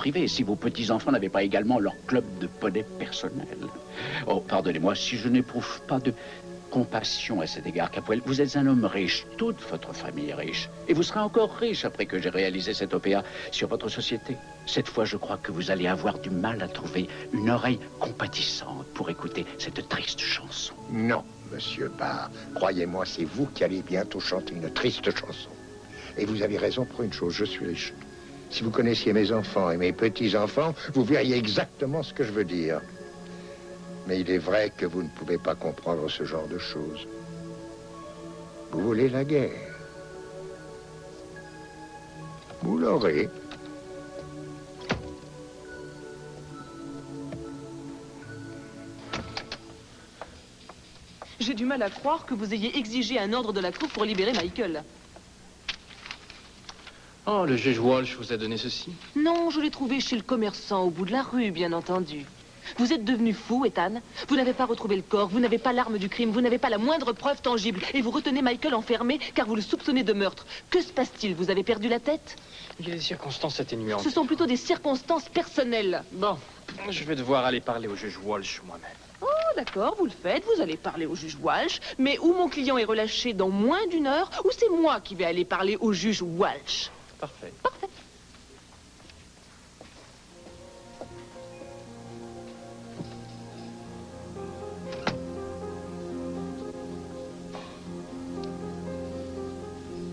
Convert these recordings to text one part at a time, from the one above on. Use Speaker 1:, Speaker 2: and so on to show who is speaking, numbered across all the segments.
Speaker 1: privé, si vos petits-enfants n'avaient pas également leur club de poney personnel. Oh, pardonnez-moi, si je n'éprouve pas de compassion à cet égard, Capwell, vous êtes un homme riche, toute votre famille est riche, et vous serez encore riche après que j'ai réalisé cette OPA sur votre société. Cette fois, je crois que vous allez avoir du mal à trouver une oreille compatissante pour écouter cette triste chanson.
Speaker 2: Non, monsieur Barr, croyez-moi, c'est vous qui allez bientôt chanter une triste chanson. Et vous avez raison pour une chose, je suis riche. Si vous connaissiez mes enfants et mes petits-enfants, vous verriez exactement ce que je veux dire. Mais il est vrai que vous ne pouvez pas comprendre ce genre de choses. Vous voulez la guerre. Vous l'aurez.
Speaker 3: J'ai du mal à croire que vous ayez exigé un ordre de la cour pour libérer Michael.
Speaker 4: Oh, le juge Walsh vous a donné ceci?
Speaker 3: Non, je l'ai trouvé chez le commerçant au bout de la rue, bien entendu. Vous êtes devenu fou, Ethan. Vous n'avez pas retrouvé le corps, vous n'avez pas l'arme du crime, vous n'avez pas la moindre preuve tangible. Et vous retenez Michael enfermé car vous le soupçonnez de meurtre. Que se passe-t-il? Vous avez perdu la tête?
Speaker 4: Il y a des circonstances atténuantes.
Speaker 3: Ce sont plutôt des circonstances personnelles.
Speaker 4: Bon, je vais devoir aller parler au juge Walsh moi-même.
Speaker 3: Oh, d'accord, vous le faites, vous allez parler au juge Walsh. Mais ou mon client est relâché dans moins d'une heure, ou c'est moi qui vais aller parler au juge Walsh.
Speaker 4: Parfait.
Speaker 3: Parfait.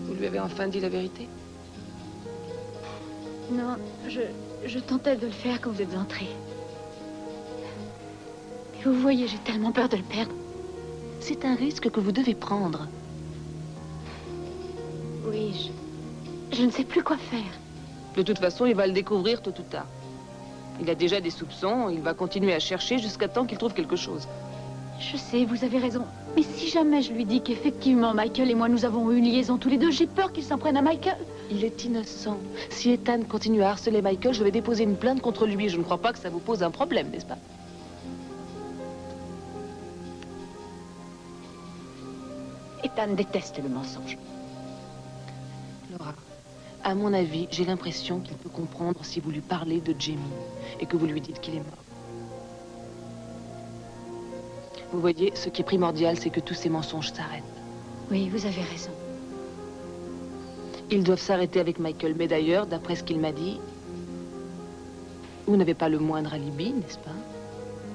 Speaker 3: Vous lui avez enfin dit la vérité?
Speaker 5: Non, je tentais de le faire quand vous êtes entré. Mais vous voyez, j'ai tellement peur de le perdre.
Speaker 3: C'est un risque que vous devez prendre.
Speaker 5: Oui, je ne sais plus quoi faire.
Speaker 3: De toute façon, il va le découvrir tôt ou tard. Il a déjà des soupçons, il va continuer à chercher jusqu'à temps qu'il trouve quelque chose.
Speaker 5: Je sais, vous avez raison. Mais si jamais je lui dis qu'effectivement, Michael et moi, nous avons eu une liaison tous les deux, j'ai peur qu'il s'en prenne à Michael.
Speaker 3: Il est innocent. Si Ethan continue à harceler Michael, je vais déposer une plainte contre lui. Je ne crois pas que ça vous pose un problème, n'est-ce pas?
Speaker 5: Ethan déteste le mensonge.
Speaker 3: Laura, à mon avis, j'ai l'impression qu'il peut comprendre si vous lui parlez de Jamie et que vous lui dites qu'il est mort. Vous voyez, ce qui est primordial, c'est que tous ces mensonges s'arrêtent.
Speaker 5: Oui, vous avez raison.
Speaker 3: Ils doivent s'arrêter avec Michael. Mais d'ailleurs, d'après ce qu'il m'a dit, vous n'avez pas le moindre alibi, n'est-ce pas?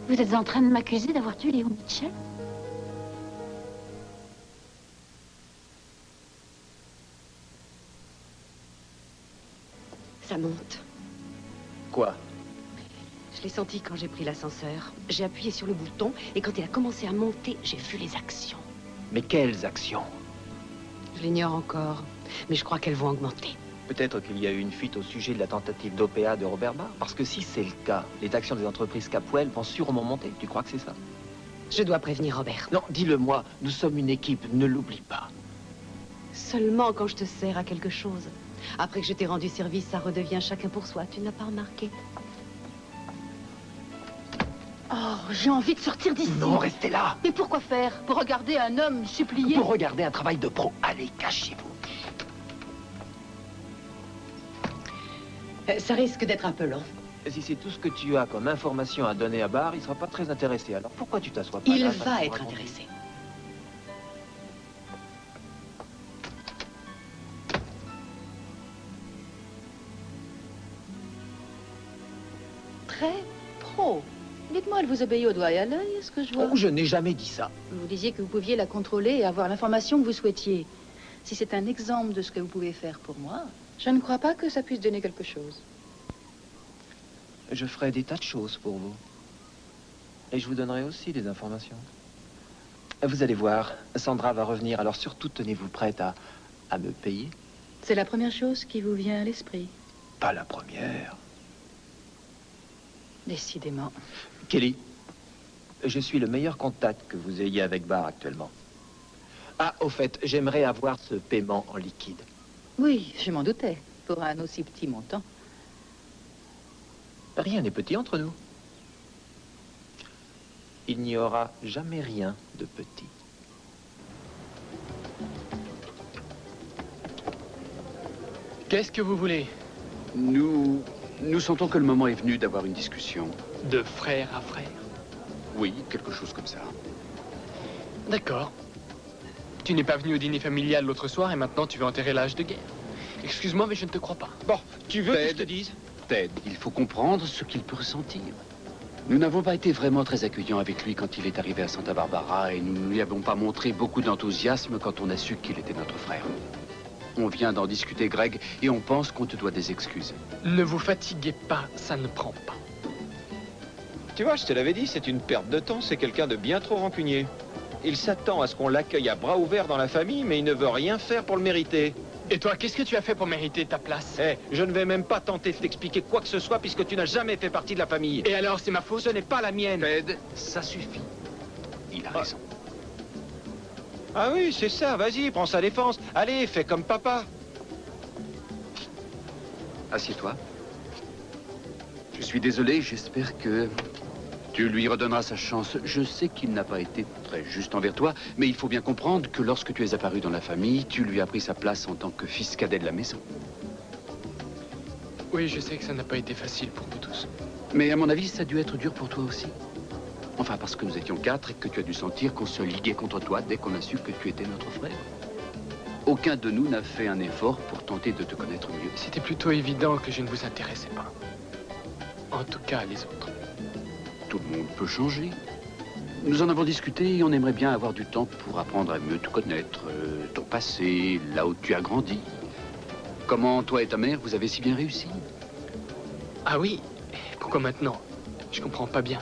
Speaker 5: Vous êtes en train de m'accuser d'avoir tué Léo Mitchell?
Speaker 6: Ça monte.
Speaker 4: Quoi?
Speaker 6: Je l'ai senti quand j'ai pris l'ascenseur. J'ai appuyé sur le bouton et quand il a commencé à monter, j'ai vu les actions.
Speaker 4: Mais quelles actions?
Speaker 6: Je l'ignore encore, mais je crois qu'elles vont augmenter.
Speaker 7: Peut-être qu'il y a eu une fuite au sujet de la tentative d'OPA de Robert Barr. Parce que si c'est le cas, les actions des entreprises Capwell vont sûrement monter. Tu crois que c'est ça?
Speaker 6: Je dois prévenir Robert.
Speaker 7: Non, dis-le-moi. Nous sommes une équipe, ne l'oublie pas.
Speaker 6: Seulement quand je te sers à quelque chose. Après que je t'ai rendu service, ça redevient chacun pour soi. Tu n'as pas remarqué?
Speaker 5: Oh, j'ai envie de sortir d'ici.
Speaker 7: Non, restez là.
Speaker 5: Mais pourquoi faire? Pour regarder un homme supplier?
Speaker 7: Pour regarder un travail de pro. Allez, cachez-vous.
Speaker 6: Ça risque d'être un peu long.
Speaker 7: Si c'est tout ce que tu as comme information à donner à Barr, il sera pas très intéressé. Alors pourquoi tu t'assois pas
Speaker 6: Il
Speaker 7: là,
Speaker 6: va être intéressé.
Speaker 5: Très pro. Dites-moi, elle vous obéit au doigt et à l'œil, est-ce que je vois?
Speaker 7: Oh, je n'ai jamais dit ça.
Speaker 5: Vous disiez que vous pouviez la contrôler et avoir l'information que vous souhaitiez. Si c'est un exemple de ce que vous pouvez faire pour moi, je ne crois pas que ça puisse donner quelque chose.
Speaker 7: Je ferai des tas de choses pour vous. Et je vous donnerai aussi des informations. Vous allez voir, Sandra va revenir, alors surtout tenez-vous prête à me payer.
Speaker 5: C'est la première chose qui vous vient à l'esprit.
Speaker 7: Pas la première.
Speaker 5: Décidément.
Speaker 7: Kelly, je suis le meilleur contact que vous ayez avec Barr actuellement. Ah, au fait, j'aimerais avoir ce paiement en liquide.
Speaker 5: Oui, je m'en doutais. Pour un aussi petit montant.
Speaker 7: Rien n'est petit entre nous. Il n'y aura jamais rien de petit.
Speaker 4: Qu'est-ce que vous voulez?
Speaker 1: Nous Nous sentons que le moment est venu d'avoir une discussion.
Speaker 4: De frère à frère.
Speaker 1: Oui, quelque chose comme ça.
Speaker 4: D'accord. Tu n'es pas venu au dîner familial l'autre soir et maintenant tu veux enterrer l'âge de guerre. Excuse-moi, mais je ne te crois pas.
Speaker 1: Bon,
Speaker 4: Tu veux que je
Speaker 1: Ted.
Speaker 4: te dise?
Speaker 1: Ted, il faut comprendre ce qu'il peut ressentir. Nous n'avons pas été vraiment très accueillants avec lui quand il est arrivé à Santa Barbara et nous ne lui avons pas montré beaucoup d'enthousiasme quand on a su qu'il était notre frère. On vient d'en discuter, Greg, et on pense qu'on te doit des excuses.
Speaker 4: Ne vous fatiguez pas, ça ne prend pas.
Speaker 7: Tu vois, je te l'avais dit, c'est une perte de temps, c'est quelqu'un de bien trop rancunier. Il s'attend à ce qu'on l'accueille à bras ouverts dans la famille, mais il ne veut rien faire pour le mériter.
Speaker 4: Et toi, qu'est-ce que tu as fait pour mériter ta place?
Speaker 7: Eh, je ne vais même pas tenter de t'expliquer quoi que ce soit puisque tu n'as jamais fait partie de la famille.
Speaker 4: Et alors, c'est ma faute?
Speaker 7: Ce n'est pas la mienne.
Speaker 1: Ted, ça suffit. Il a raison.
Speaker 7: Ah oui, c'est ça, vas-y, prends sa défense. Allez, fais comme papa.
Speaker 1: Assieds-toi. Je suis désolé, j'espère que tu lui redonneras sa chance. Je sais qu'il n'a pas été très juste envers toi, mais il faut bien comprendre que lorsque tu es apparu dans la famille, tu lui as pris sa place en tant que fils cadet de la maison.
Speaker 4: Oui, je sais que ça n'a pas été facile pour nous tous.
Speaker 1: Mais à mon avis, ça a dû être dur pour toi aussi. Enfin, parce que nous étions 4 et que tu as dû sentir qu'on se liguait contre toi dès qu'on a su que tu étais notre frère. Aucun de nous n'a fait un effort pour tenter de te connaître mieux.
Speaker 4: C'était plutôt évident que je ne vous intéressais pas. En tout cas, les autres.
Speaker 1: Tout le monde peut changer. Nous en avons discuté et on aimerait bien avoir du temps pour apprendre à mieux te connaître, ton passé, là où tu as grandi. Comment toi et ta mère, vous avez si bien réussi?
Speaker 4: Ah oui? Pourquoi maintenant? Je comprends pas bien.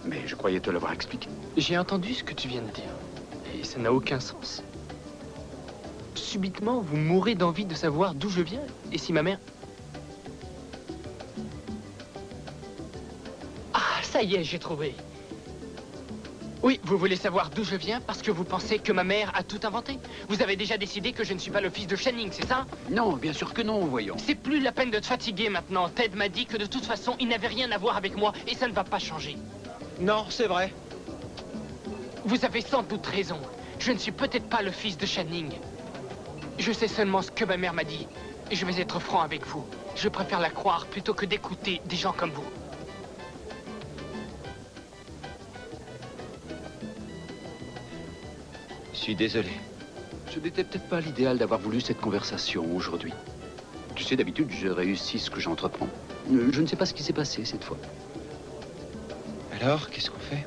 Speaker 1: Mais je croyais te l'avoir expliqué.
Speaker 4: J'ai entendu ce que tu viens de dire. Et ça n'a aucun sens. Subitement, vous mourrez d'envie de savoir d'où je viens. Et si ma mère... Ah, ça y est, j'ai trouvé. Oui, vous voulez savoir d'où je viens parce que vous pensez que ma mère a tout inventé. Vous avez déjà décidé que je ne suis pas le fils de Channing, c'est ça?
Speaker 1: Non, bien sûr que non, voyons.
Speaker 4: C'est plus la peine de te fatiguer maintenant. Ted m'a dit que de toute façon, il n'avait rien à voir avec moi et ça ne va pas changer.
Speaker 7: Non, c'est vrai.
Speaker 4: Vous avez sans doute raison. Je ne suis peut-être pas le fils de Channing. Je sais seulement ce que ma mère m'a dit. Et je vais être franc avec vous. Je préfère la croire plutôt que d'écouter des gens comme vous.
Speaker 7: Je suis désolé.
Speaker 1: Ce n'était peut-être pas l'idéal d'avoir voulu cette conversation aujourd'hui. Tu sais, d'habitude, je réussis ce que j'entreprends. Je ne sais pas ce qui s'est passé cette fois.
Speaker 7: Alors, qu'est-ce qu'on fait?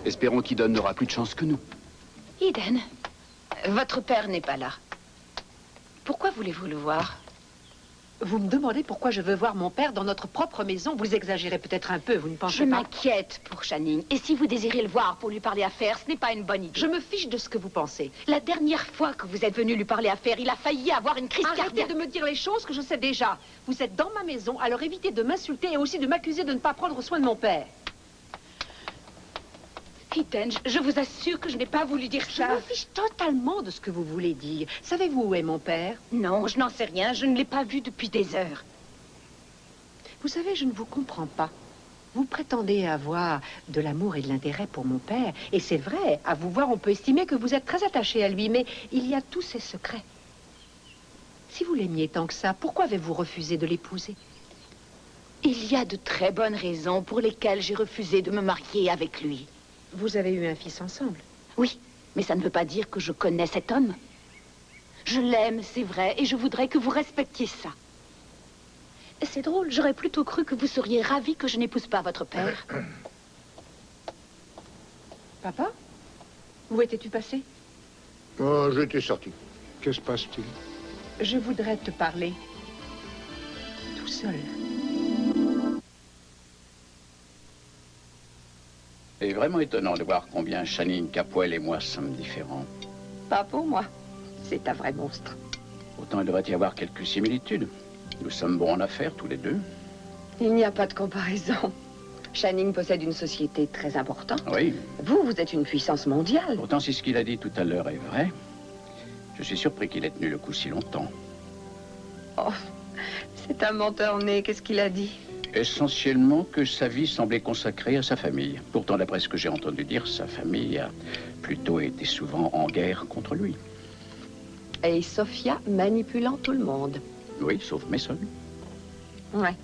Speaker 1: Espérons qu'Eden n'aura plus de chance que nous.
Speaker 8: Eden, votre père n'est pas là. Pourquoi voulez-vous le voir?
Speaker 6: Vous me demandez pourquoi je veux voir mon père dans notre propre maison? Vous exagérez peut-être un peu, vous ne pensez
Speaker 8: Je
Speaker 6: pas?
Speaker 8: m'inquiète pour Channing. Et si vous désirez le voir pour lui parler affaires, ce n'est pas une bonne idée.
Speaker 6: Je me fiche de ce que vous pensez.
Speaker 8: La dernière fois que vous êtes venu lui parler affaires, il a failli avoir une crise
Speaker 6: Arrêtez
Speaker 8: cardiaque.
Speaker 6: de me dire les choses que je sais déjà. Vous êtes dans ma maison, alors évitez de m'insulter et aussi de m'accuser de ne pas prendre soin de mon père.
Speaker 8: Eden, je vous assure que je n'ai pas voulu dire
Speaker 6: Je
Speaker 8: ça.
Speaker 6: me fiche totalement de ce que vous voulez dire. Savez-vous où est mon père?
Speaker 8: Non, je n'en sais rien. Je ne l'ai pas vu depuis des heures.
Speaker 6: Vous savez, je ne vous comprends pas. Vous prétendez avoir de l'amour et de l'intérêt pour mon père. Et c'est vrai, à vous voir, on peut estimer que vous êtes très attaché à lui, mais il y a tous ses secrets. Si vous l'aimiez tant que ça, pourquoi avez-vous refusé de l'épouser?
Speaker 8: Il y a de très bonnes raisons pour lesquelles j'ai refusé de me marier avec lui.
Speaker 6: Vous avez eu un fils ensemble?
Speaker 8: Oui, mais ça ne veut pas dire que je connais cet homme. Je l'aime, c'est vrai, et je voudrais que vous respectiez ça. C'est drôle, j'aurais plutôt cru que vous seriez ravi que je n'épouse pas votre père.
Speaker 6: Papa? Où étais-tu passé?
Speaker 2: Oh, j'étais sorti. Que se passe-t-il?
Speaker 6: Je voudrais te parler. Tout seul.
Speaker 1: C'est vraiment étonnant de voir combien Channing Capwell et moi sommes différents.
Speaker 6: Pas pour moi. C'est un vrai monstre.
Speaker 1: Autant il devrait y avoir quelques similitudes. Nous sommes bons en affaires, tous les deux.
Speaker 9: Il n'y a pas de comparaison. Channing possède une société très importante.
Speaker 1: Oui.
Speaker 9: Vous êtes une puissance mondiale.
Speaker 1: Pourtant, si ce qu'il a dit tout à l'heure est vrai, je suis surpris qu'il ait tenu le coup si longtemps.
Speaker 9: Oh, c'est un menteur né. Qu'est-ce qu'il a dit?
Speaker 1: Essentiellement que sa vie semblait consacrée à sa famille. Pourtant, d'après ce que j'ai entendu dire, sa famille a plutôt été souvent en guerre contre lui.
Speaker 9: Et Sophia manipulant tout le monde.
Speaker 1: Oui, sauf Mason.
Speaker 6: Ouais.